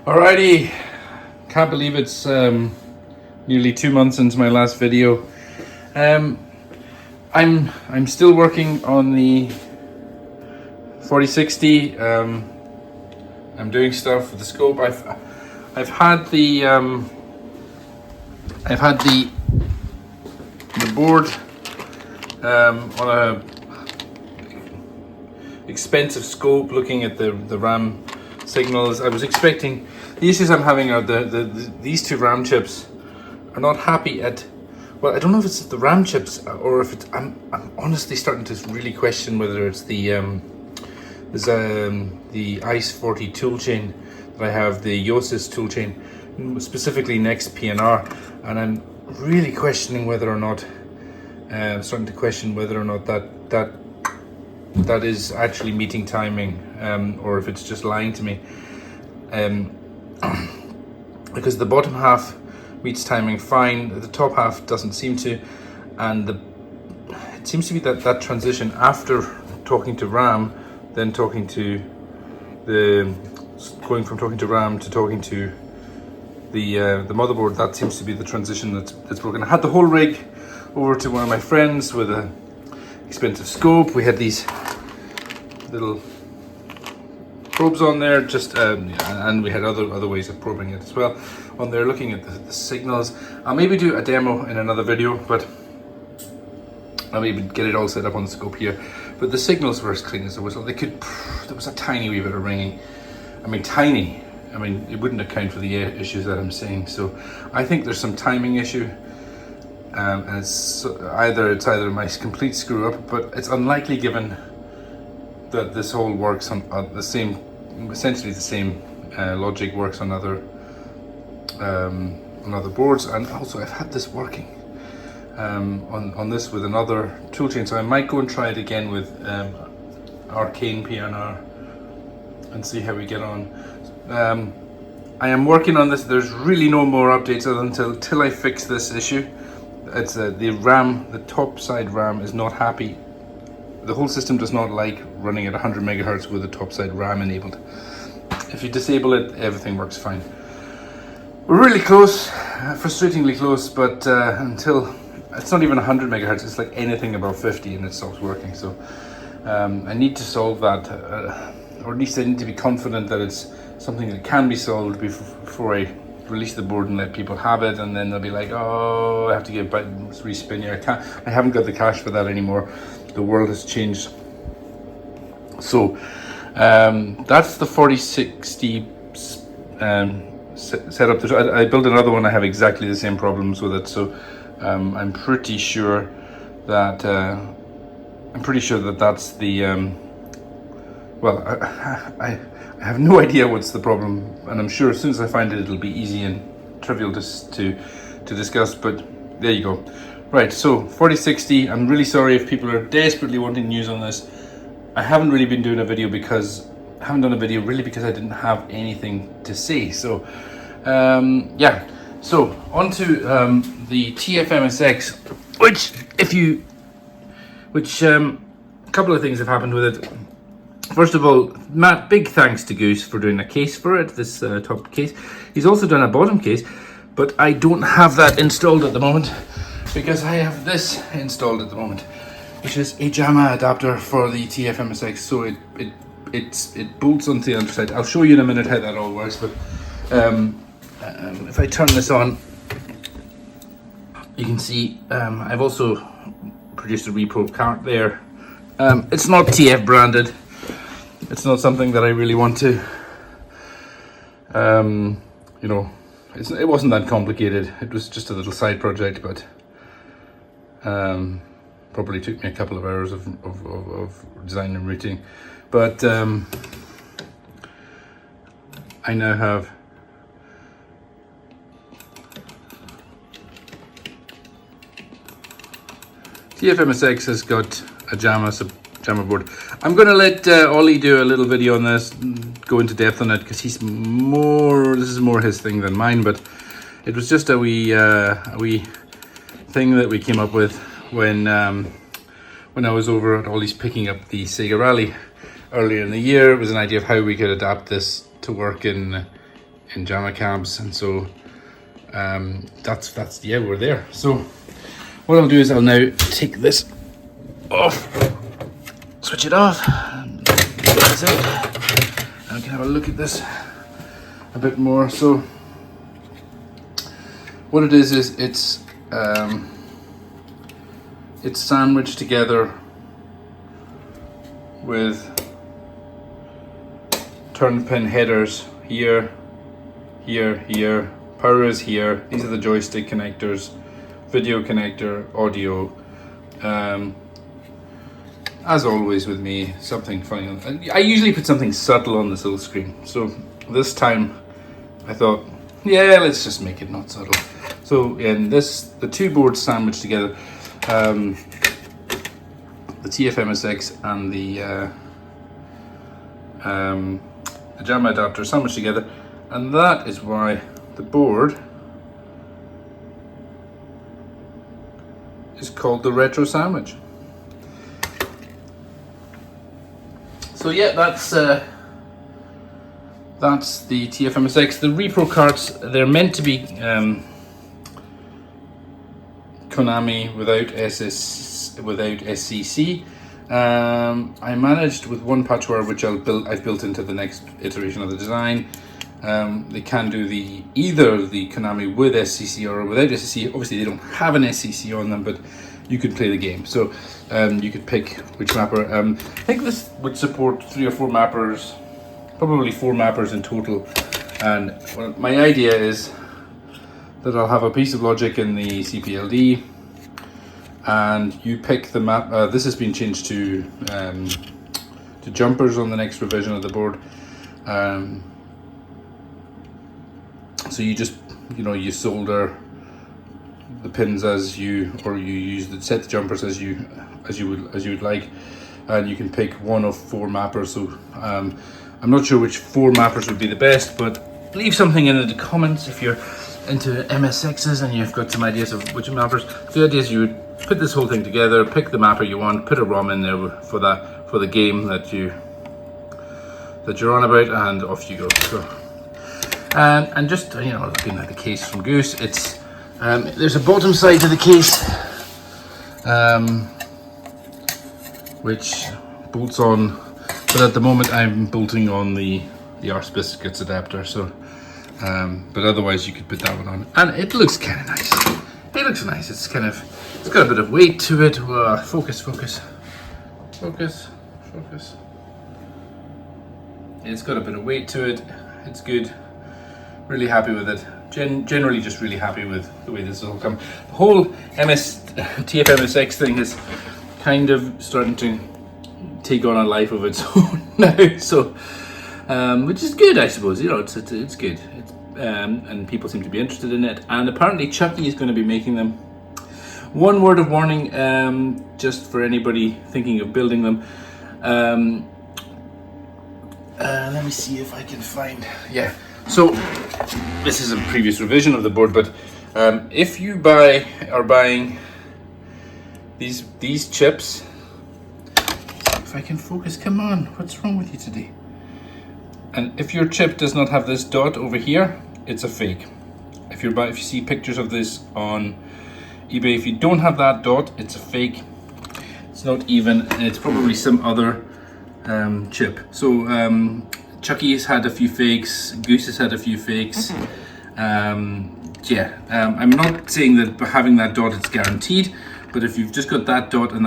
Alrighty, can't believe it's nearly 2 months into my last video. I'm still working on the 4060. I'm doing stuff with the scope. I've had the board on a expensive scope, looking at the RAM signals. I was expecting, the issues I'm having are these two RAM chips are not happy at, well, I don't know if it's the RAM chips or if it's, I'm honestly starting to really question whether it's the ICE 40 toolchain that I have, the Yosis toolchain, specifically next PNR, and I'm really questioning whether or not, starting to question whether or not that is actually meeting timing, or if it's just lying to me, because the bottom half meets timing fine, the top half doesn't seem to, and it seems to be that transition after talking to RAM, then talking to going from talking to RAM to talking to the motherboard. That seems to be the transition that's broken. I had the whole rig over to one of my friends with a expensive scope. We had these little probes on there, just and we had other ways of probing it as well on there, looking at the signals. I'll maybe do a demo in another video, but I'll maybe get it all set up on the scope here. But the signals were as clean as a whistle. There was a tiny wee bit of ringing. I mean, tiny. I mean, it wouldn't account for the issues that I'm seeing. So I think there's some timing issue. And it's either my complete screw up, but it's unlikely given that this whole works on essentially the same logic works on other boards. And also I've had this working on this with another toolchain, so I might go and try it again with Arcane PNR and see how we get on. I am working on this. There's really no more updates until I fix this issue. It's the RAM, the top side RAM is not happy. The whole system does not like running at 100 megahertz with the top side RAM enabled. If you disable it, everything works fine. We're really close, frustratingly close, but until it's not even 100 megahertz, it's like anything above 50 and it stops working. So I need to solve that, or at least I need to be confident that it's something that can be solved before I release the board and let people have it, and then they'll be like, oh, I have to get back, respin here. I haven't got the cash for that anymore. The world has changed. So that's the 4060 setup. I built another one. I have exactly the same problems with it. So I'm pretty sure that that's the well, I have no idea what's the problem, and I'm sure as soon as I find it, it'll be easy and trivial to discuss. But there you go. Right, so 4060. I'm really sorry if people are desperately wanting news on this. I haven't really been doing a video because I haven't done a video really because I didn't have anything to say. So yeah. So on to the TFMSX, which a couple of things have happened with it. First of all, Matt, big thanks to Goose for doing a case for it, this top case. He's also done a bottom case, but I don't have that installed at the moment because I have this installed at the moment, which is a JAMMA adapter for the TFMSX. So it bolts onto the underside. I'll show you in a minute how that all works, but if I turn this on, you can see I've also produced a repro cart there. It's not TF branded. It's not something that I really want to, you know, it wasn't that complicated. It was just a little side project, but probably took me a couple of hours of design and routing. But I now have TFMSX has got a JAMMA board. I'm going to let Ollie do a little video on this, go into depth on it, because this is more his thing than mine, but it was just a wee thing that we came up with when I was over at Ollie's picking up the Sega Rally earlier in the year. It was an idea of how we could adapt this to work in in JAMMA cabs, and so that's yeah, we're there. So what I'll do is I'll now take this off, switch it off, and get this out, and we can have a look at this a bit more. So what it is it's sandwiched together with turn pin headers here, here, here. Power is here. These are the joystick connectors, video connector, audio. As always with me, something funny. I usually put something subtle on this little screen. So this time I thought, yeah, let's just make it not subtle. So in this, the two boards sandwiched together, the TFMSX and the JAMMA adapter sandwiched together, and that is why the board is called the retro sandwich. So yeah, that's the TFMSX. The repro carts, they're meant to be Konami without SCC. I managed with one patchware, which I've built into the next iteration of the design. They can do either the Konami with SCC or without SCC. Obviously they don't have an SCC on them, but you could play the game. So you could pick which mapper. I think this would support 3 or 4 mappers, probably 4 mappers in total. And well, my idea is that I'll have a piece of logic in the CPLD, and you pick the map. This has been changed to jumpers on the next revision of the board. So you just, you solder the pins as you set the jumpers as you would like, and you can pick one of 4 mappers. So I'm not sure which 4 mappers would be the best, but leave something in the comments if you're into MSXs and you've got some ideas of which mappers. The idea is you would put this whole thing together, pick the mapper you want, put a ROM in there for the game that you're on about, and off you go. So and just looking at the case from Goose, it's there's a bottom side to the case which bolts on, but at the moment I'm bolting on the Arse Biscuits adapter. So but otherwise you could put that one on, and it looks kind of nice. It looks nice. It's got a bit of weight to it. Focus. It's got a bit of weight to it. It's good. Really happy with it. Generally just really happy with the way this has all come. The whole TFMSX thing is kind of starting to take on a life of its own now. So which is good, I suppose. It's good. And people seem to be interested in it. And apparently Chucky is going to be making them. One word of warning, just for anybody thinking of building them. Let me see if I can find. Yeah. So this is a previous revision of the board, but if you are buying these chips, if I can focus, come on, what's wrong with you today? And if your chip does not have this dot over here, it's a fake. If you see pictures of this on eBay, if you don't have that dot, it's a fake. It's not even, and it's probably some other chip. So Chucky's had a few fakes, Goose has had a few fakes. I'm not saying that having that dot it's guaranteed, but if you've just got that dot and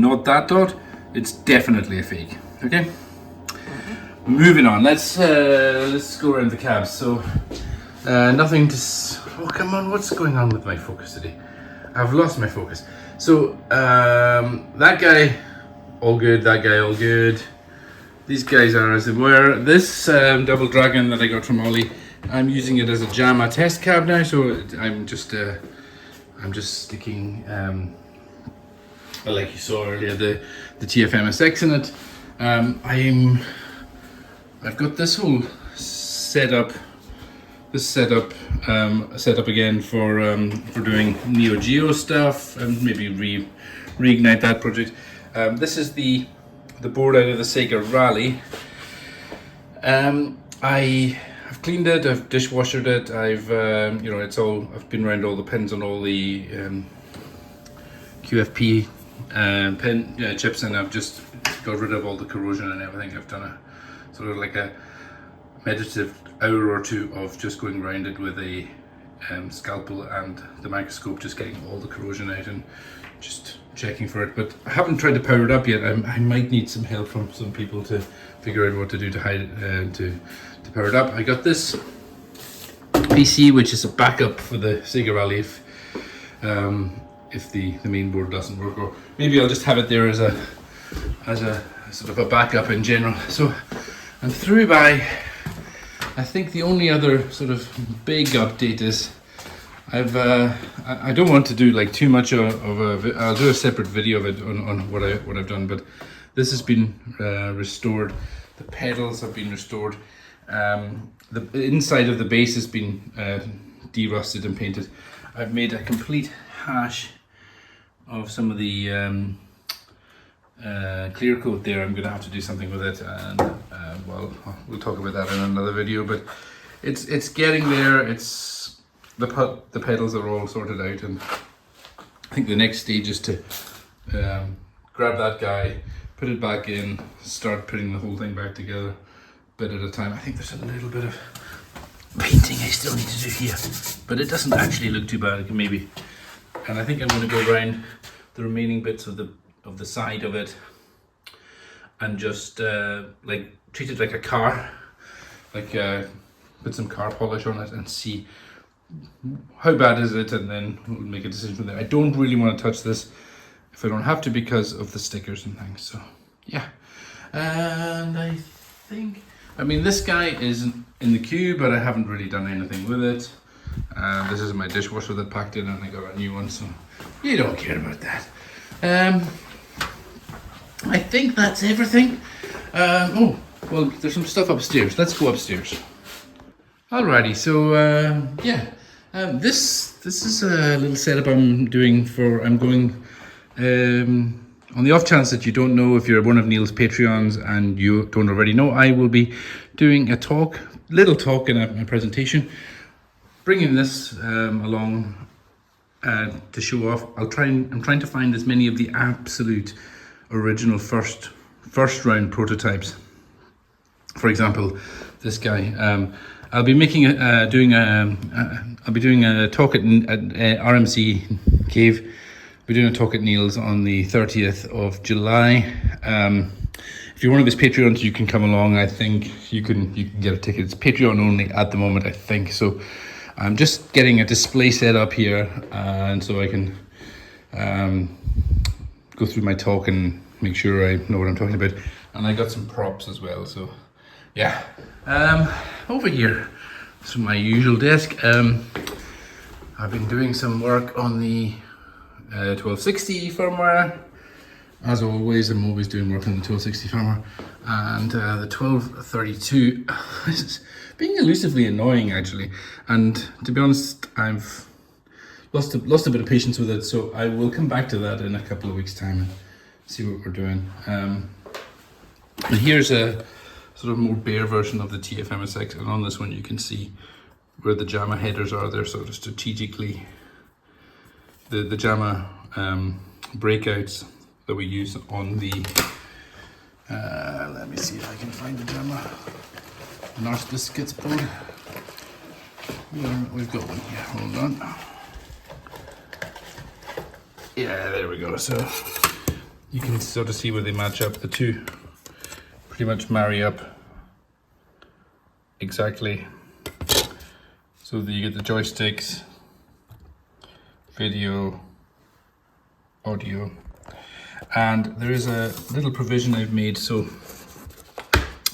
not that dot, it's definitely a fake. Okay. Moving on. Let's go around the cabs. So nothing to. Oh come on! What's going on with my focus today? I've lost my focus. So that guy, all good. That guy, all good. These guys are as they were. This Double Dragon that I got from Ollie, I'm using it as a JAMMA test cab now. So I'm just sticking, like you saw earlier, the TFMSX in it. I've got this whole setup again for doing Neo Geo stuff and maybe reignite that project. This is the board out of the Sega Rally. I've I've cleaned it, I've dishwashered it, I've you know, I've been around all the pins on all the QFP pin chips, and I've just got rid of all the corrosion and everything. I've done a sort of like a meditative hour or two of just going around it with a scalpel and the microscope, just getting all the corrosion out and just checking for it. But I haven't tried to power it up yet. I might need some help from some people to figure out what to do to hide it, to power it up. I got this PC, which is a backup for the Sega Rally if the main board doesn't work, or maybe I'll just have it there as a sort of a backup in general. So I'm through by, I think the only other sort of big update is I don't want to do like too much of I'll do a separate video of it on what I've done, but this has been restored. The pedals have been restored. The inside of the base has been de-rusted and painted. I've made a complete hash of some of the clear coat there. I'm going to have to do something with it, and well, we'll talk about that in another video. But it's getting there. It's the pedals are all sorted out, and I think the next stage is to grab that guy, put it back in, start putting the whole thing back together, bit at a time. I think there's a little bit of painting I still need to do here, but it doesn't actually look too bad. Maybe, and I think I'm going to go around the remaining bits of the side of it and just like treat it like a car, like put some car polish on it and see how bad is it, and then we'll make a decision from there. I don't really want to touch this if I don't have to because of the stickers and things. So yeah, and I think, I mean, this guy is in the queue, but I haven't really done anything with it. This is my dishwasher that packed in, and I got a new one, so you don't care about that. I think that's everything. Oh, well, there's some stuff upstairs. Let's go upstairs. Alrighty, so yeah, this is a little setup I'm doing I'm going on the off chance that you don't know, if you're one of Neil's Patreons and you don't already know, I will be doing a little talk in a presentation, bringing this along to show off. I'm trying to find as many of the absolute original first round prototypes. For example, this guy. I'll be making I'll be doing a talk at RMC Cave. I'll be doing a talk at Neil's on the 30th of July. If you're one of his Patreons, you can come along. I think you can get a ticket. It's Patreon only at the moment, I think. So I'm just getting a display set up here, and so I can go through my talk and make sure I know what I'm talking about. And I got some props as well. So yeah, over here, so my usual desk. I've been doing some work on the 1260 firmware. As always, I'm always doing work on the 1260 firmware, and the 1232 is being elusively annoying actually. And to be honest, I've lost a bit of patience with it, so I will come back to that in a couple of weeks' time and see what we're doing. And here's a sort of more bare version of the TFMSX, and on this one you can see where the JAMMA headers are. They're sort of strategically the JAMMA breakouts that we use on the let me see if I can find the JAMMA NARS biscuits board. We've got one here, hold on. Yeah, there we go. So you can sort of see where they match up. The two pretty much marry up exactly. So that you get the joysticks, video, audio, and there is a little provision I've made. So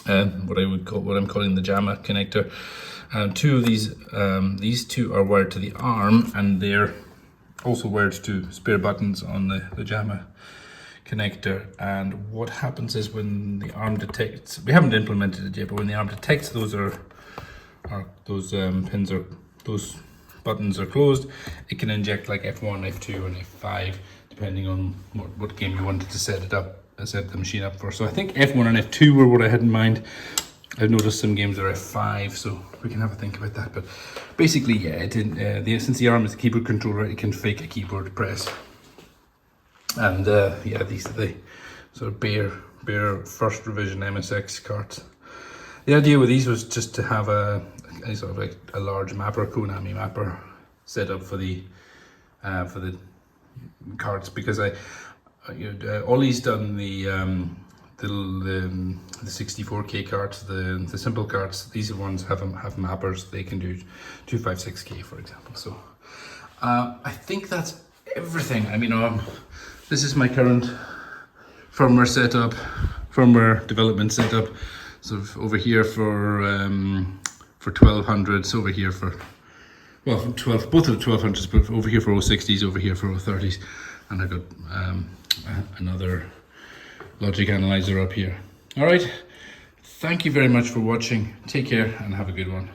what I'm calling the JAMMA connector. Two of these two are wired to the arm, and they're also wired to spare buttons on the JAMMA connector. And what happens is when the arm detects, we haven't implemented it yet, but when the arm detects those those buttons are closed, it can inject like F1, F2, and F5 depending on what game you wanted to set the machine up for. So I think F1 and F2 were what I had in mind. I've noticed some games are F5, so we can have a think about that. But basically, yeah, since the ARM is a keyboard controller, it can fake a keyboard press. And yeah, these are the sort of bare first revision MSX cards. The idea with these was just to have a sort of like a large mapper, Konami mapper, set up for the cards, because Ollie's done the 64K cards, the simple cards. These ones have mappers. They can do 256K, for example. So I think that's everything. I mean, this is my current firmware setup, firmware development setup. So over here for 1200s, over here for, well, both of the 1200s, but over here for 060s, over here for 030s, and I've got another logic analyzer up here. All right, thank you very much for watching. Take care and have a good one.